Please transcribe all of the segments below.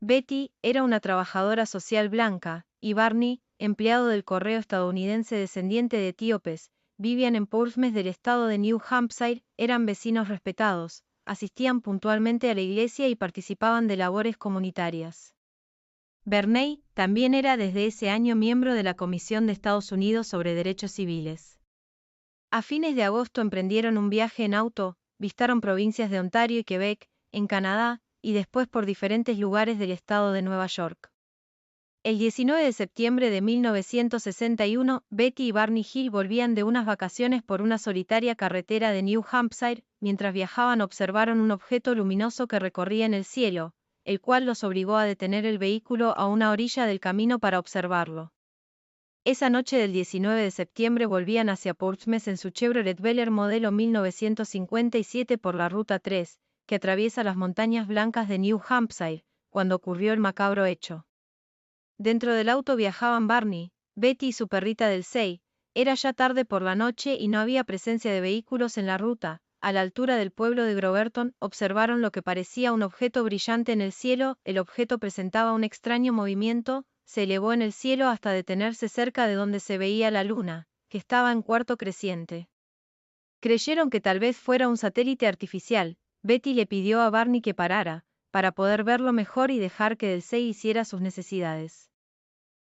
Betty era una trabajadora social blanca, y Barney, empleado del correo estadounidense descendiente de etíopes, vivían en Portsmouth del estado de New Hampshire, eran vecinos respetados, asistían puntualmente a la iglesia y participaban de labores comunitarias. Bernay también era desde ese año miembro de la Comisión de Estados Unidos sobre Derechos Civiles. A fines de agosto emprendieron un viaje en auto, visitaron provincias de Ontario y Quebec, en Canadá, y después por diferentes lugares del estado de Nueva York. El 19 de septiembre de 1961, Betty y Barney Hill volvían de unas vacaciones por una solitaria carretera de New Hampshire. Mientras viajaban observaron un objeto luminoso que recorría en el cielo, el cual los obligó a detener el vehículo a una orilla del camino para observarlo. Esa noche del 19 de septiembre volvían hacia Portsmouth en su Chevrolet Bel Air modelo 1957 por la Ruta 3, que atraviesa las montañas blancas de New Hampshire, cuando ocurrió el macabro hecho. Dentro del auto viajaban Barney, Betty y su perrita Delsey. Era ya tarde por la noche y no había presencia de vehículos en la ruta. A la altura del pueblo de Groverton, observaron lo que parecía un objeto brillante en el cielo. El objeto presentaba un extraño movimiento, se elevó en el cielo hasta detenerse cerca de donde se veía la luna, que estaba en cuarto creciente. Creyeron que tal vez fuera un satélite artificial. Betty le pidió a Barney que parara, para poder verlo mejor y dejar que Delsey hiciera sus necesidades.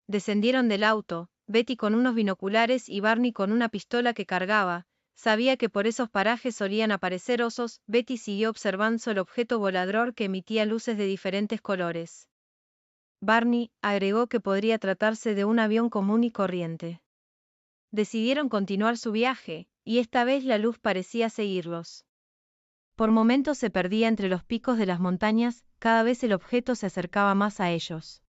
Descendieron del auto, Betty con unos binoculares y Barney con una pistola que cargaba. Sabía que por esos parajes solían aparecer osos. Betty siguió observando el objeto volador que emitía luces de diferentes colores. Barney agregó que podría tratarse de un avión común y corriente. Decidieron continuar su viaje, y esta vez la luz parecía seguirlos. Por momentos se perdía entre los picos de las montañas, cada vez el objeto se acercaba más a ellos.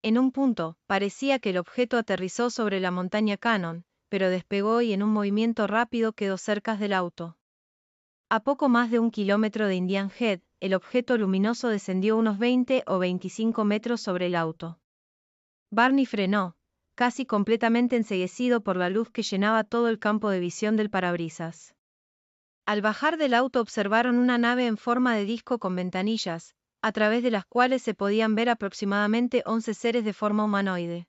En un punto, parecía que el objeto aterrizó sobre la montaña Cannon, pero despegó y en un movimiento rápido quedó cerca del auto. A poco más de 1 kilómetro de Indian Head, el objeto luminoso descendió unos 20 o 25 metros sobre el auto. Barney frenó, casi completamente enceguecido por la luz que llenaba todo el campo de visión del parabrisas. Al bajar del auto observaron una nave en forma de disco con ventanillas, a través de las cuales se podían ver aproximadamente 11 seres de forma humanoide.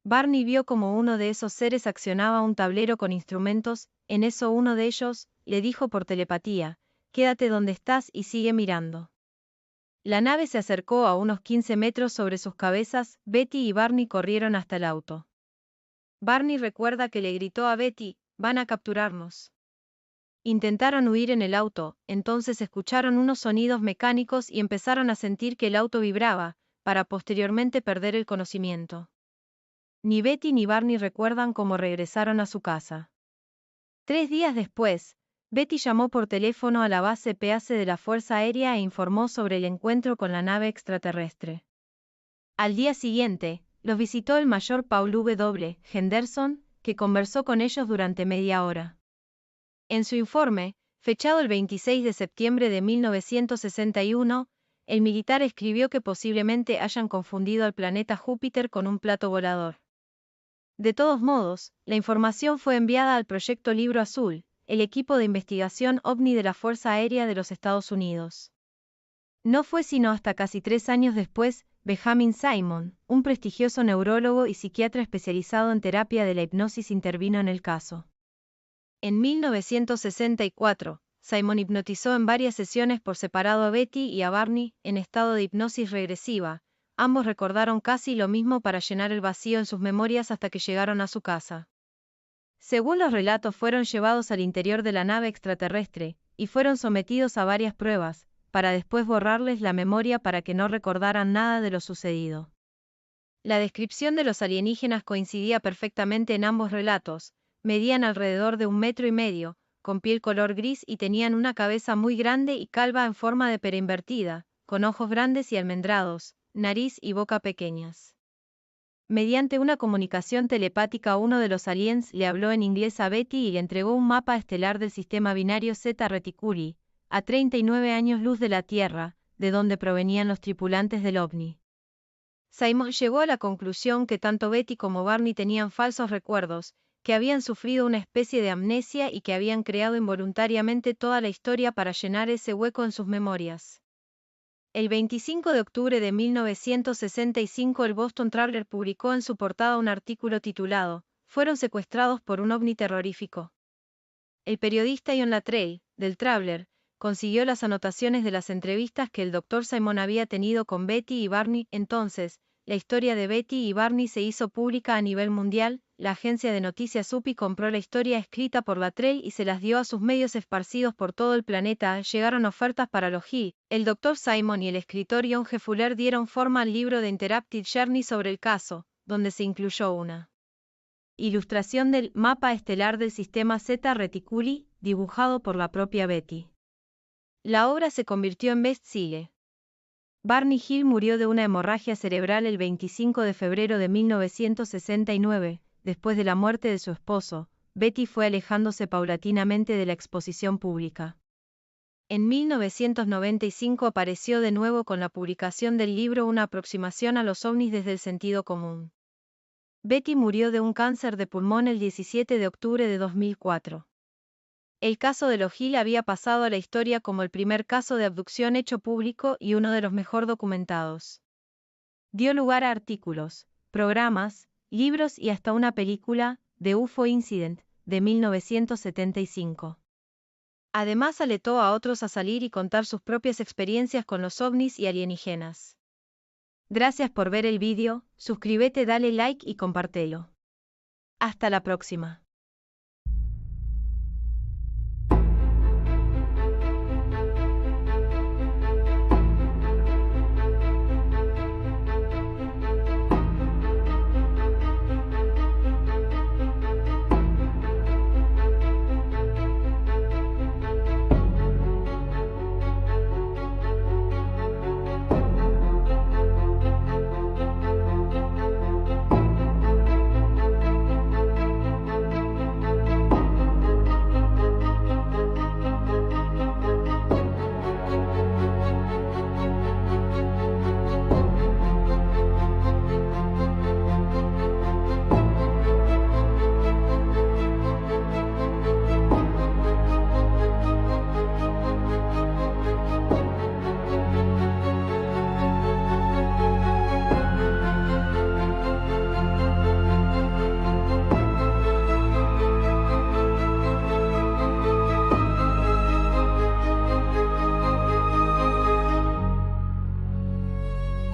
Barney vio como uno de esos seres accionaba un tablero con instrumentos. En eso uno de ellos le dijo por telepatía: «Quédate donde estás y sigue mirando». La nave se acercó a unos 15 metros sobre sus cabezas. Betty y Barney corrieron hasta el auto. Barney recuerda que le gritó a Betty: «Van a capturarnos». Intentaron huir en el auto, entonces escucharon unos sonidos mecánicos y empezaron a sentir que el auto vibraba, para posteriormente perder el conocimiento. Ni Betty ni Barney recuerdan cómo regresaron a su casa. 3 días después, Betty llamó por teléfono a la base PAC de la Fuerza Aérea e informó sobre el encuentro con la nave extraterrestre. Al día siguiente, los visitó el mayor Paul W. Henderson, que conversó con ellos durante media hora. En su informe, fechado el 26 de septiembre de 1961, el militar escribió que posiblemente hayan confundido al planeta Júpiter con un plato volador. De todos modos, la información fue enviada al Proyecto Libro Azul, el equipo de investigación OVNI de la Fuerza Aérea de los Estados Unidos. No fue sino hasta casi 3 años después, Benjamin Simon, un prestigioso neurólogo y psiquiatra especializado en terapia de la hipnosis, intervino en el caso. En 1964, Simon hipnotizó en varias sesiones por separado a Betty y a Barney, en estado de hipnosis regresiva. Ambos recordaron casi lo mismo para llenar el vacío en sus memorias hasta que llegaron a su casa. Según los relatos, fueron llevados al interior de la nave extraterrestre, y fueron sometidos a varias pruebas, para después borrarles la memoria para que no recordaran nada de lo sucedido. La descripción de los alienígenas coincidía perfectamente en ambos relatos. Medían alrededor de 1,5 metros, con piel color gris y tenían una cabeza muy grande y calva en forma de pera invertida, con ojos grandes y almendrados, nariz y boca pequeñas. Mediante una comunicación telepática, uno de los aliens le habló en inglés a Betty y le entregó un mapa estelar del sistema binario Zeta Reticuli, a 39 años luz de la Tierra, de donde provenían los tripulantes del OVNI. Simon llegó a la conclusión que tanto Betty como Barney tenían falsos recuerdos, que habían sufrido una especie de amnesia y que habían creado involuntariamente toda la historia para llenar ese hueco en sus memorias. El 25 de octubre de 1965 el Boston Traveler publicó en su portada un artículo titulado «Fueron secuestrados por un ovni terrorífico». El periodista John Latreille, del Traveler, consiguió las anotaciones de las entrevistas que el Dr. Simon había tenido con Betty y Barney. Entonces, la historia de Betty y Barney se hizo pública a nivel mundial. La agencia de noticias UPI compró la historia escrita por Latreille y se las dio a sus medios esparcidos por todo el planeta. Llegaron ofertas para Logie. El Dr. Simon y el escritor John G. Fuller dieron forma al libro de Interactive Journey sobre el caso, donde se incluyó una ilustración del mapa estelar del sistema Zeta Reticuli, dibujado por la propia Betty. La obra se convirtió en bestseller. Barney Hill murió de una hemorragia cerebral el 25 de febrero de 1969. Después de la muerte de su esposo, Betty fue alejándose paulatinamente de la exposición pública. En 1995 apareció de nuevo con la publicación del libro Una aproximación a los ovnis desde el sentido común. Betty murió de un cáncer de pulmón el 17 de octubre de 2004. El caso de Logie había pasado a la historia como el primer caso de abducción hecho público y uno de los mejor documentados. Dio lugar a artículos, programas, libros y hasta una película, The UFO Incident, de 1975. Además alentó a otros a salir y contar sus propias experiencias con los ovnis y alienígenas. Gracias por ver el vídeo, suscríbete, dale like y compártelo. Hasta la próxima.